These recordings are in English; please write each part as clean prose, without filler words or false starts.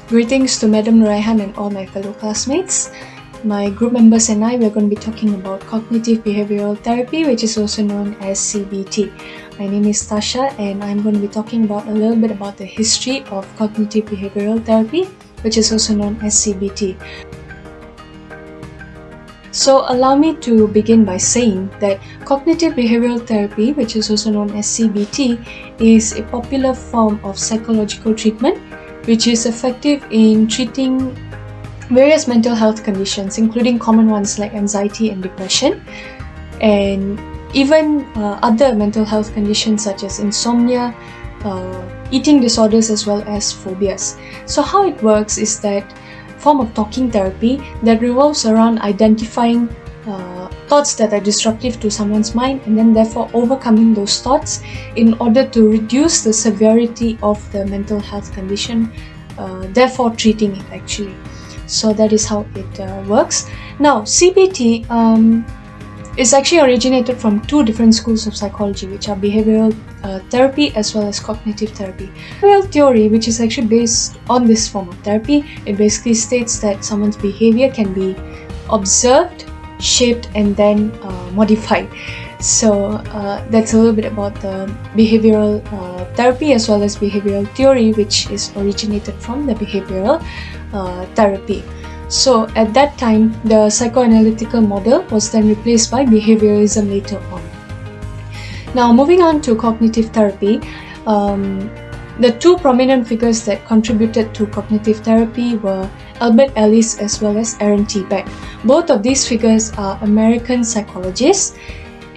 Greetings to Madam Raihan and all my fellow classmates. My group members and I are going to be talking about cognitive behavioral therapy, which is also known as CBT. My name is Tasha and I'm going to be talking about a little bit about the history of cognitive behavioral therapy, which is also known as CBT. So allow me to begin by saying that cognitive behavioral therapy, which is also known as CBT, is a popular form of psychological treatment which is effective in treating various mental health conditions, including common ones like anxiety and depression, and even other mental health conditions such as insomnia, eating disorders, as well as phobias. So how it works is that form of talking therapy that revolves around identifying thoughts that are disruptive to someone's mind and then therefore overcoming those thoughts in order to reduce the severity of the mental health condition, therefore treating it actually. So that is how it works. Now CBT is actually originated from two different schools of psychology, which are behavioral therapy as well as cognitive therapy. Behavioral theory, which is actually based on this form of therapy, it basically states that someone's behavior can be observed, shaped, and then modified. So that's a little bit about the behavioral therapy as well as behavioral theory, which is originated from the behavioral therapy. So at that time, the psychoanalytical model was then replaced by behavioralism later on. Now moving on to cognitive therapy, the two prominent figures that contributed to cognitive therapy were Albert Ellis as well as Aaron T. Beck. Both of these figures are American psychologists,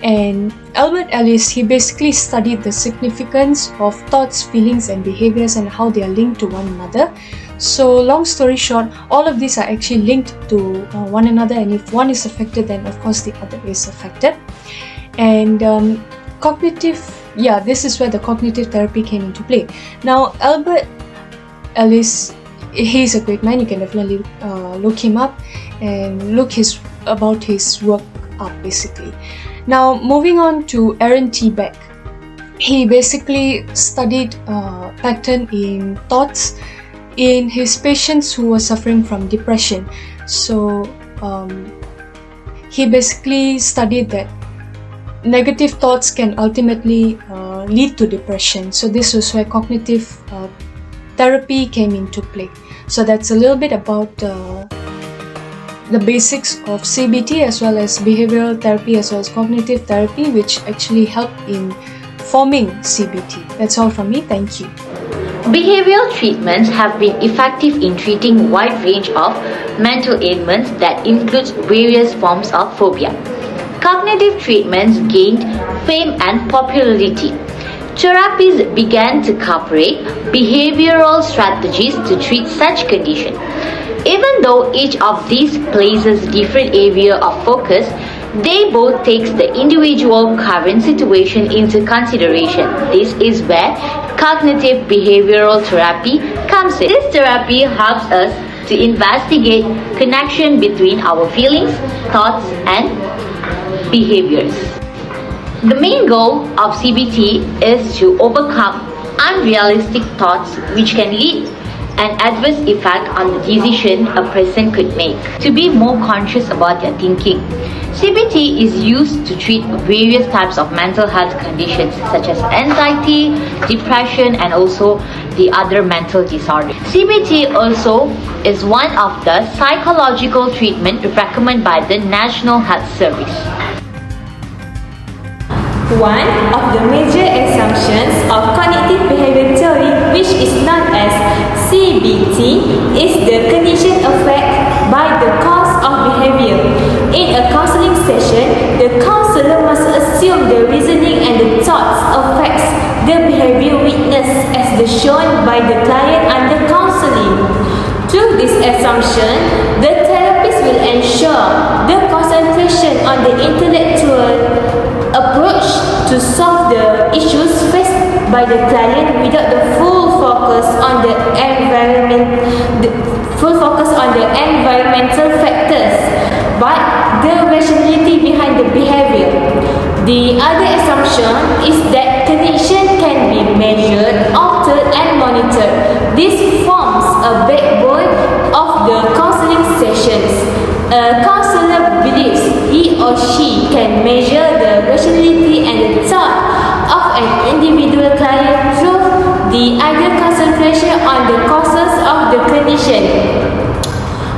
and Albert Ellis, he basically studied the significance of thoughts, feelings, and behaviors and how they are linked to one another. So long story short, all of these are actually linked to one another, and if one is affected, then of course the other is affected. And this is where the cognitive therapy came into play. Now Albert Ellis, he's a great man. You can definitely look him up and look about his work up basically. Now moving on to Aaron T. Beck, he basically studied pattern in thoughts in his patients who were suffering from depression. So he basically studied that negative thoughts can ultimately lead to depression. So this was where cognitive therapy came into play. So that's a little bit about the basics of CBT as well as behavioral therapy as well as cognitive therapy, which actually help in forming CBT. That's all from me. Thank you. Behavioral treatments have been effective in treating a wide range of mental ailments that includes various forms of phobia. Cognitive treatments gained fame and popularity. Therapies began to incorporate behavioral strategies to treat such conditions. Even though each of these places different area of focus, they both take the individual current situation into consideration. This is where cognitive behavioral therapy comes in. This therapy helps us to investigate connection between our feelings, thoughts, and behaviors. The main goal of CBT is to overcome unrealistic thoughts which can lead an adverse effect on the decision a person could make. To be more conscious about their thinking, CBT is used to treat various types of mental health conditions such as anxiety, depression, and also the other mental disorders. CBT also is one of the psychological treatment recommended by the National Health Service. One of the major assumptions of cognitive behavior theory, which is known as CBT, is the condition affected by the cause of behavior. In a counseling session, the counselor must assume the reasoning and the thoughts affects the behavior witnessed as shown by the client under counseling. Through this assumption, the therapist will ensure the concentration on the intellectual approach to solve the issues faced by the client without the full focus on the environmental factors, but the rationality behind the behavior. The other assumption is that condition can be measured, altered, and monitored. This forms a backbone or she can measure the rationality and the thought of an individual client through the ideal concentration on the causes of the condition.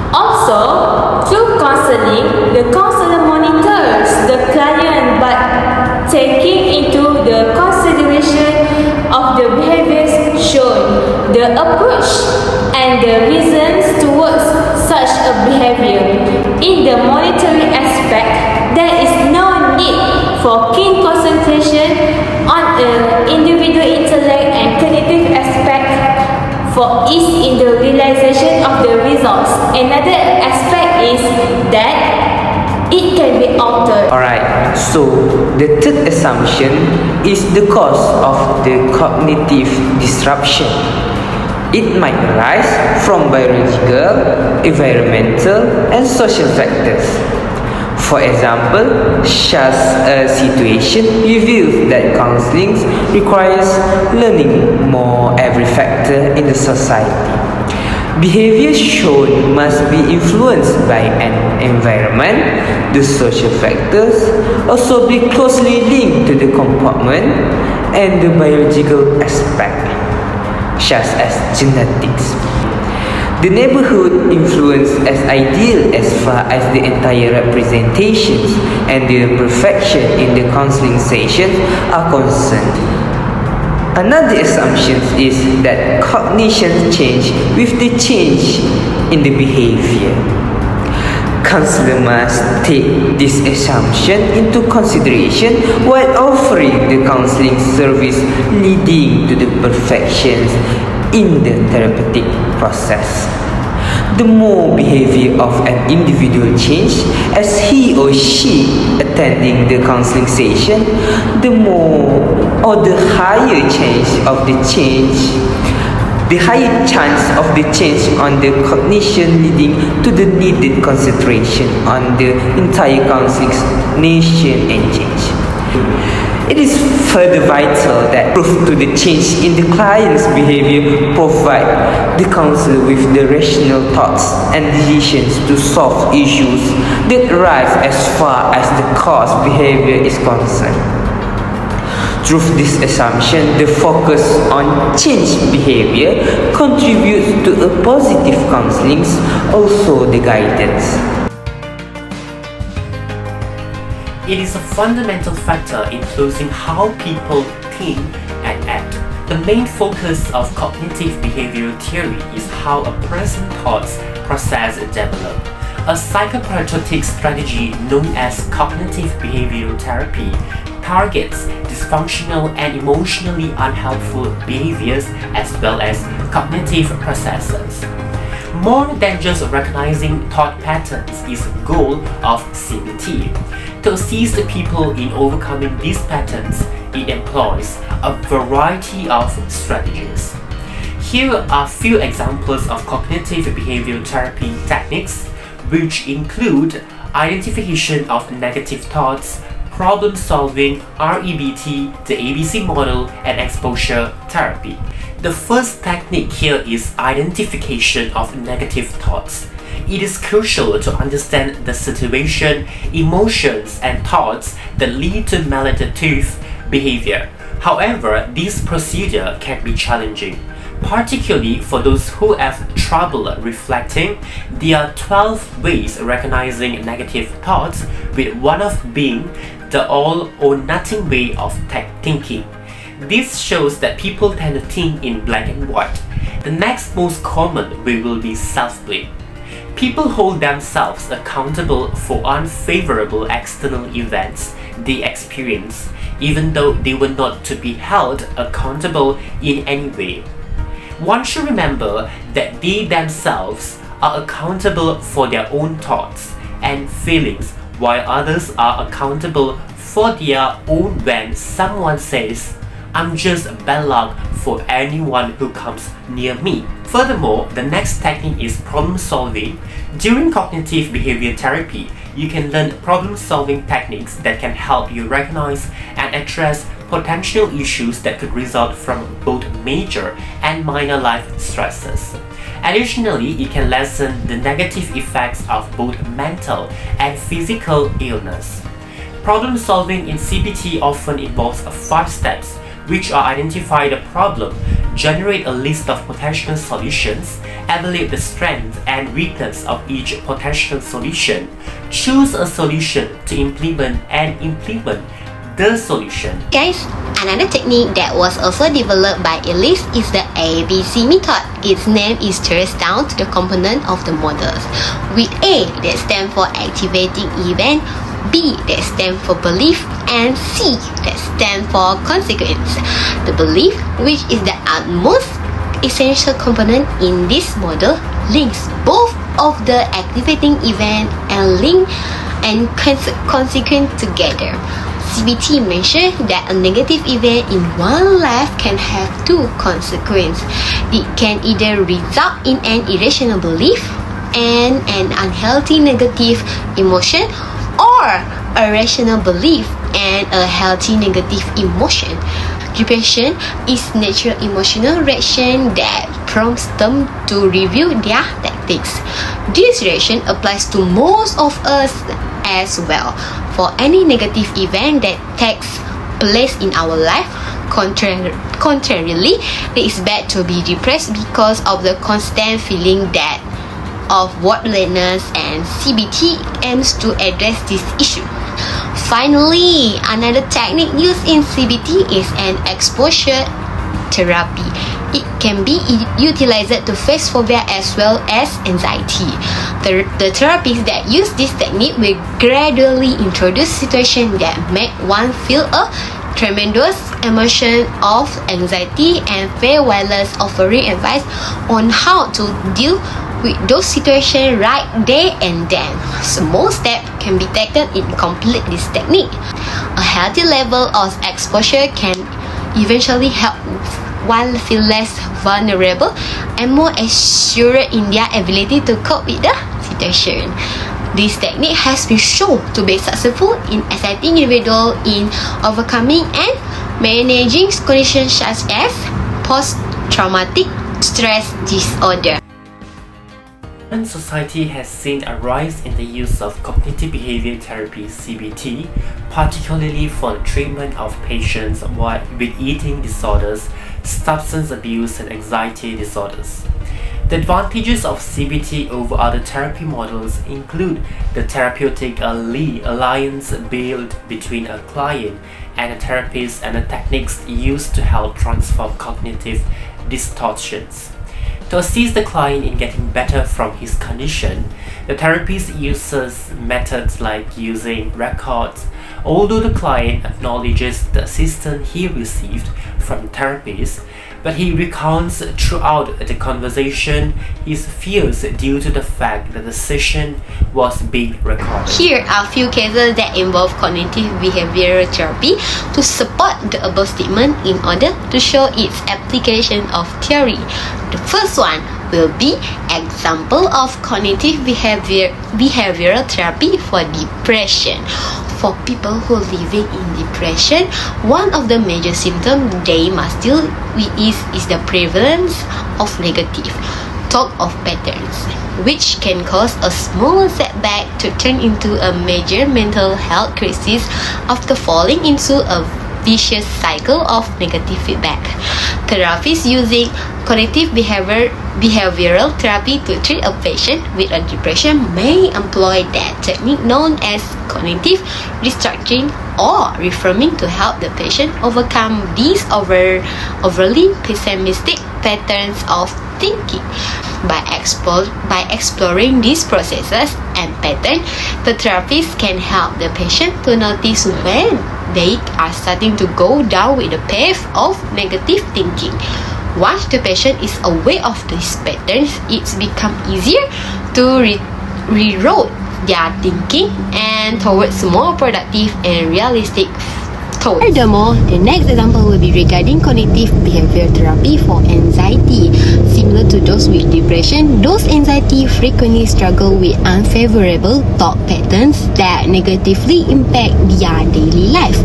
Also, through counseling, the counselor monitors the client by taking into the consideration of the behaviors shown, the approach, and the reasons towards such a behavior. In the monitoring aspect, there is no need for keen concentration on an individual intellect and cognitive aspect for ease in the realization of the results. Another aspect is that it can be altered. Alright, so the third assumption is the cause of the cognitive disruption. It might arise from biological, environmental, and social factors. For example, such a situation reveals that counseling requires learning more every factor in the society. Behavior shown must be influenced by an environment. The social factors also be closely linked to the comportment and the biological aspect, such as genetics. The neighborhood influence as ideal as far as the entire representations and the perfection in the counseling sessions are concerned. Another assumption is that cognition change with the change in the behavior. Counselor must take this assumption into consideration while offering the counseling service, leading to the perfections in the therapeutic process. The more behavior of an individual change as he or she attending the counseling session, the more or the higher chance of the change on the cognition, leading to the needed concentration on the entire counseling nation and change. It is further vital that proof to the change in the client's behavior provide the counselor with the rational thoughts and decisions to solve issues that arise as far as the cause behavior is concerned. Through this assumption, the focus on change behavior contributes to a positive counseling, also the guidance. It is a fundamental factor influencing how people think and act. The main focus of cognitive behavioral theory is how a person's thoughts process develop. A psychotherapeutic strategy known as cognitive behavioral therapy targets dysfunctional and emotionally unhelpful behaviors as well as cognitive processes. More than just recognizing thought patterns is the goal of CBT. To assist people in overcoming these patterns, it employs a variety of strategies. Here are a few examples of cognitive behavioral therapy techniques, which include identification of negative thoughts, problem solving, REBT, the ABC model, and exposure therapy. The first technique here is identification of negative thoughts. It is crucial to understand the situation, emotions, and thoughts that lead to maladaptive behavior. However, this procedure can be challenging, particularly for those who have trouble reflecting. There are 12 ways recognizing negative thoughts, with one of being the all or nothing way of thinking. This shows that people tend to think in black and white. The next most common way will be self-blame. People hold themselves accountable for unfavorable external events they experience, even though they were not to be held accountable in any way. One should remember that they themselves are accountable for their own thoughts and feelings, while others are accountable for their own. When someone says, "I'm just bad luck for anyone who comes near me." Furthermore, the next technique is problem solving. During cognitive behavior therapy, you can learn problem solving techniques that can help you recognize and address potential issues that could result from both major and minor life stresses. Additionally, it can lessen the negative effects of both mental and physical illness. Problem solving in CBT often involves 5 steps, which are identify the problem, generate a list of potential solutions, evaluate the strength and weakness of each potential solution, choose a solution to implement and implement the solution. Guys, another technique that was also developed by Ellis is the ABC method. Its name is traced down to the component of the models, with A that stands for activating event, B that stands for belief, and C that stands for consequence. The belief, which is the utmost essential component in this model, links both of the activating event and consequence together. CBT mentioned that a negative event in one life can have 2 consequences. It can either result in an irrational belief and an unhealthy negative emotion, or a rational belief and a healthy negative emotion. Depression is natural emotional reaction that prompts them to review their tactics. This reaction applies to most of us as well. For any negative event that takes place in our life, contrarily, it is bad to be depressed because of the constant feeling that of worthlessness, and CBT aims to address this issue. Finally, another technique used in CBT is an exposure therapy. It can be utilized to face phobia as well as anxiety. The therapists that use this technique will gradually introduce situations that make one feel a tremendous emotion of anxiety and fear, while offering advice on how to deal with those situations right there and then. Small steps can be taken in complete this technique. A healthy level of exposure can eventually help one feel less vulnerable and more assured in their ability to cope with the situation. This technique has been shown to be successful in assisting individuals in overcoming and managing conditions such as post-traumatic stress disorder. Society has seen a rise in the use of cognitive behavior therapy (CBT), particularly for the treatment of patients with eating disorders, substance abuse, and anxiety disorders. The advantages of CBT over other therapy models include the therapeutic alliance built between a client and a therapist and the techniques used to help transform cognitive distortions. To assist the client in getting better from his condition, the therapist uses methods like using records. Although the client acknowledges the assistance he received from the therapist, but he recounts throughout the conversation his fears due to the fact that the session was being recorded. Here are a few cases that involve cognitive behavioral therapy to support the above statement in order to show its application of theory. The first one will be example of cognitive behavioral therapy for depression. For people who are living in depression, one of the major symptoms they must deal with is the prevalence of negative thought of patterns, which can cause a small setback to turn into a major mental health crisis after falling into a vicious cycle of negative feedback. Therapists using cognitive behavioral therapy to treat a patient with a depression may employ that technique known as cognitive restructuring or reframing to help the patient overcome these overly pessimistic patterns of thinking. By exploring these processes and patterns, the therapist can help the patient to notice when they are starting to go down with the path of negative thinking. Once the patient is aware of these patterns, it's become easier to reroute their thinking and towards more productive and realistic thoughts. Furthermore, the next example will be regarding cognitive behavior therapy for anxiety. Similar to those with depression, those anxiety frequently struggle with unfavorable thought patterns that negatively impact their daily life.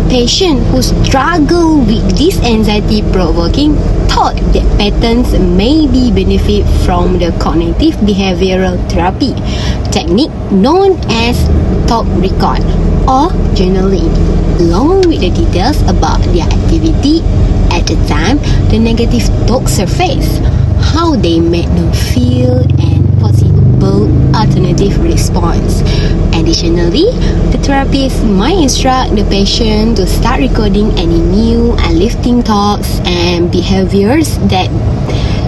Patients who struggle with these anxiety-provoking thought patterns may be benefit from the cognitive behavioral therapy technique known as thought record or journaling, along with the details about their activity at the time the negative thoughts surface, how they made them feel, and possible alternative response. Additionally, the therapist might instruct the patient to start recording any new uplifting thoughts and behaviors that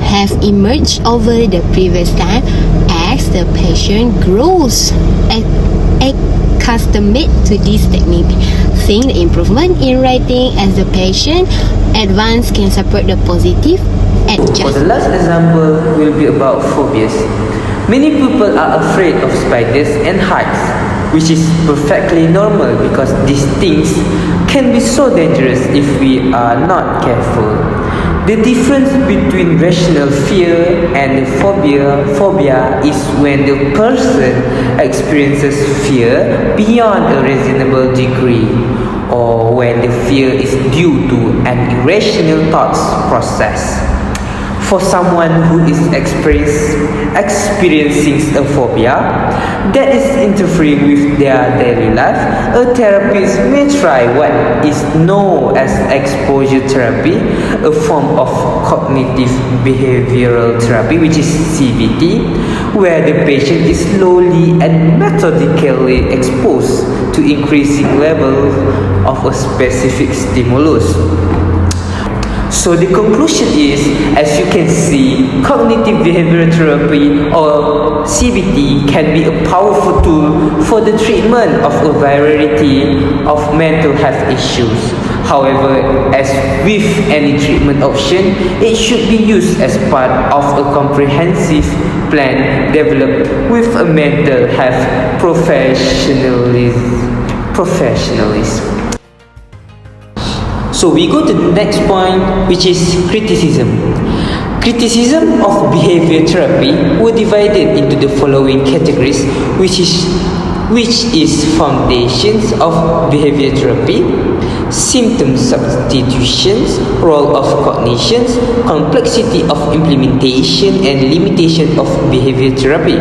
have emerged over the previous time as the patient grows accustomed to this technique. Seeing the improvement in writing as the patient advance can support the positive For the last example will be about phobias. Many people are afraid of spiders and heights, which is perfectly normal because these things can be so dangerous if we are not careful. The difference between rational fear and phobia is when the person experiences fear beyond a reasonable degree, or when the fear is due to an irrational thought process. For someone who is experiencing a phobia that is interfering with their daily life, a therapist may try what is known as exposure therapy, a form of cognitive behavioral therapy, which is CBT, where the patient is slowly and methodically exposed to increasing levels of a specific stimulus. So the conclusion is, as you can see, cognitive behavioral therapy or CBT can be a powerful tool for the treatment of a variety of mental health issues. However, as with any treatment option, it should be used as part of a comprehensive plan developed with a mental health professionalism. So we go to the next point, which is criticism. Criticism of behavior therapy were divided into the following categories, which is foundations of behavior therapy, symptom substitutions, role of cognitions, complexity of implementation, and limitation of behavior therapy.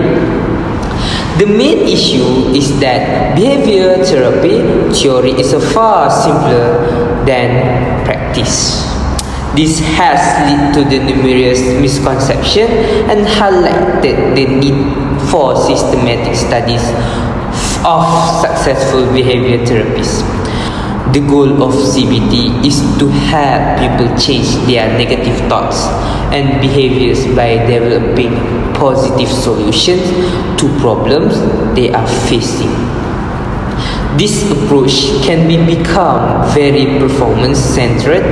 The main issue is that behavior therapy theory is far simpler than practice. This has led to the numerous misconceptions and highlighted the need for systematic studies of successful behavior therapies. The goal of CBT is to help people change their negative thoughts and behaviors by developing positive solutions to problems they are facing. This approach can become very performance-centered,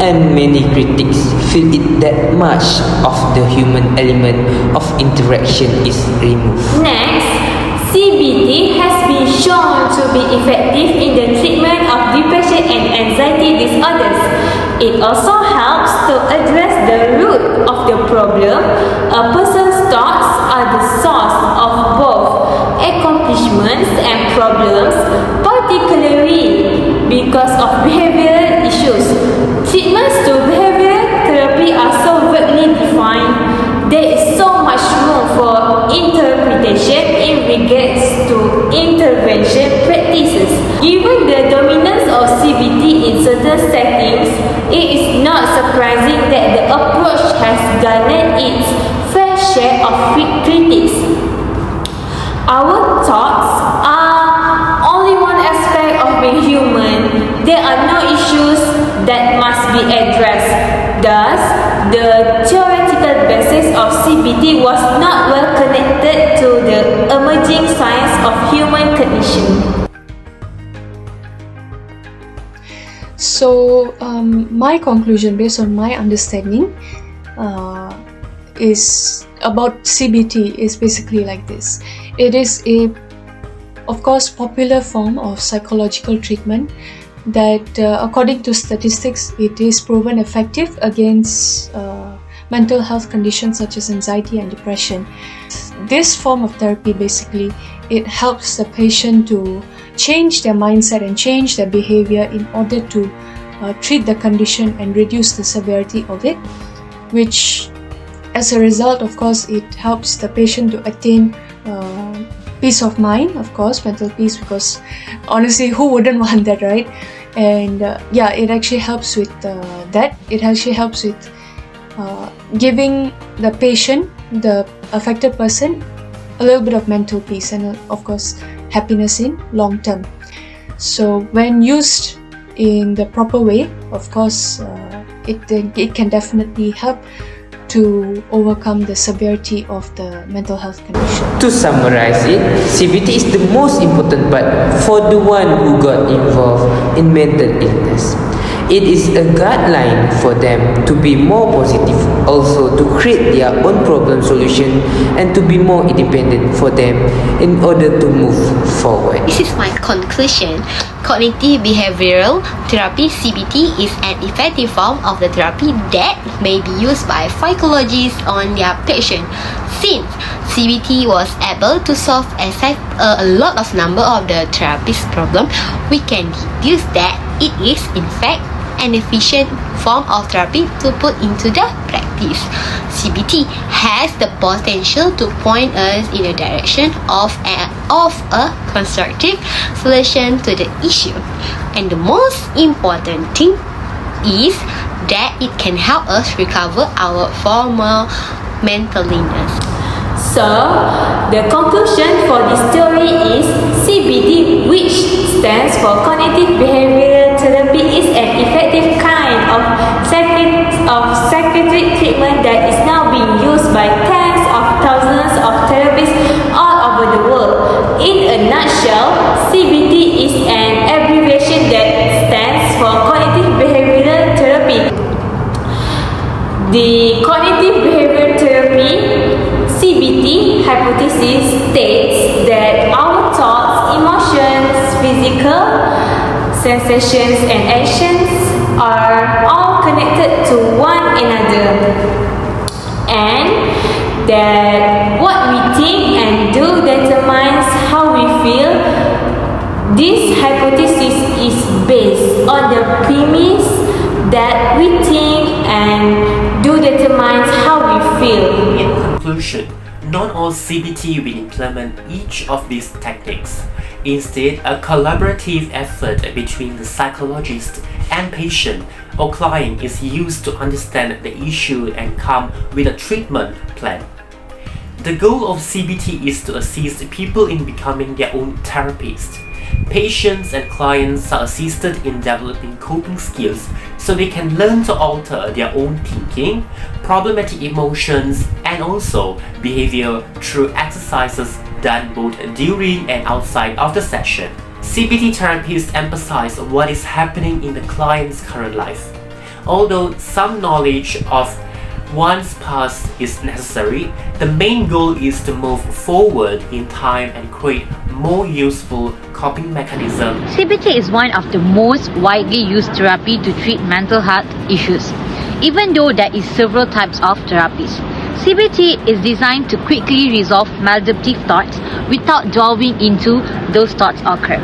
and many critics feel it that much of the human element of interaction is removed. Next, CBT has been shown to be effective in the treatment of depression and anxiety disorders. It also helps to address the root of the problem. A person's thoughts are the source of both accomplishments and problems, particularly because of behavioral issues. Treatments to behavioral therapy are so vaguely defined. There is so much room for interpretation in regards to intervention practices. Given the dominance of CBT in certain settings, it is not surprising that the approach has garnered its fair share of critics. Our thoughts are only one aspect of being human. There are no issues that must be addressed. Thus, the theoretical basis of CBT was not well connected to the emerging science of human cognition. So, my conclusion based on my understanding is about CBT is basically like this. It is a, of course, popular form of psychological treatment that according to statistics, it is proven effective against mental health conditions such as anxiety and depression. This form of therapy basically, it helps the patient to change their mindset and change their behavior in order to treat the condition and reduce the severity of it, which as a result, of course, it helps the patient to attain peace of mind, of course, mental peace, because honestly, who wouldn't want that, right? And it actually helps with that. It actually helps with giving the patient, the affected person, a little bit of mental peace and of course happiness in long term. So when used in the proper way, of course, it can definitely help to overcome the severity of the mental health condition. To summarize it, CBT is the most important part for the one who got involved in mental illness. It is a guideline for them to be more positive, also to create their own problem solution and to be more independent for them in order to move forward. This is my conclusion. Cognitive behavioral therapy (CBT) is an effective form of the therapy that may be used by psychologists on their patients. Since CBT was able to solve a lot of number of the therapist's problem, we can deduce that it is in fact an efficient form of therapy to put into the practice. CBT has the potential to point us in the direction of a constructive solution to the issue. And the most important thing is that it can help us recover our former mental illness. So, the conclusion for this theory is CBT, which stands for Cognitive Behavioral Therapy, is an effective kind of psychiatric treatment that is now being used by tens of thousands of therapists all over the world. In a nutshell, CBT is an abbreviation that stands for Cognitive Behavioral Therapy. The Cognitive Behavioral Therapy CBT hypothesis states that our thoughts, emotions, physical sensations and actions are all connected to one another, and that what we think and do determines how we feel. This hypothesis is based on the premise that we think and do determines how we feel. In conclusion, not all CBT will implement each of these techniques. Instead, a collaborative effort between the psychologist and patient or client is used to understand the issue and come with a treatment plan. The goal of CBT is to assist people in becoming their own therapist. Patients and clients are assisted in developing coping skills so they can learn to alter their own thinking, problematic emotions, and also behavior through exercises done both during and outside of the session. CBT therapists emphasize what is happening in the client's current life. Although some knowledge of one's past is necessary, the main goal is to move forward in time and create more useful coping mechanisms. CBT is one of the most widely used therapy to treat mental health issues. Even though there is several types of therapies, CBT is designed to quickly resolve maladaptive thoughts without delving into those thoughts occur.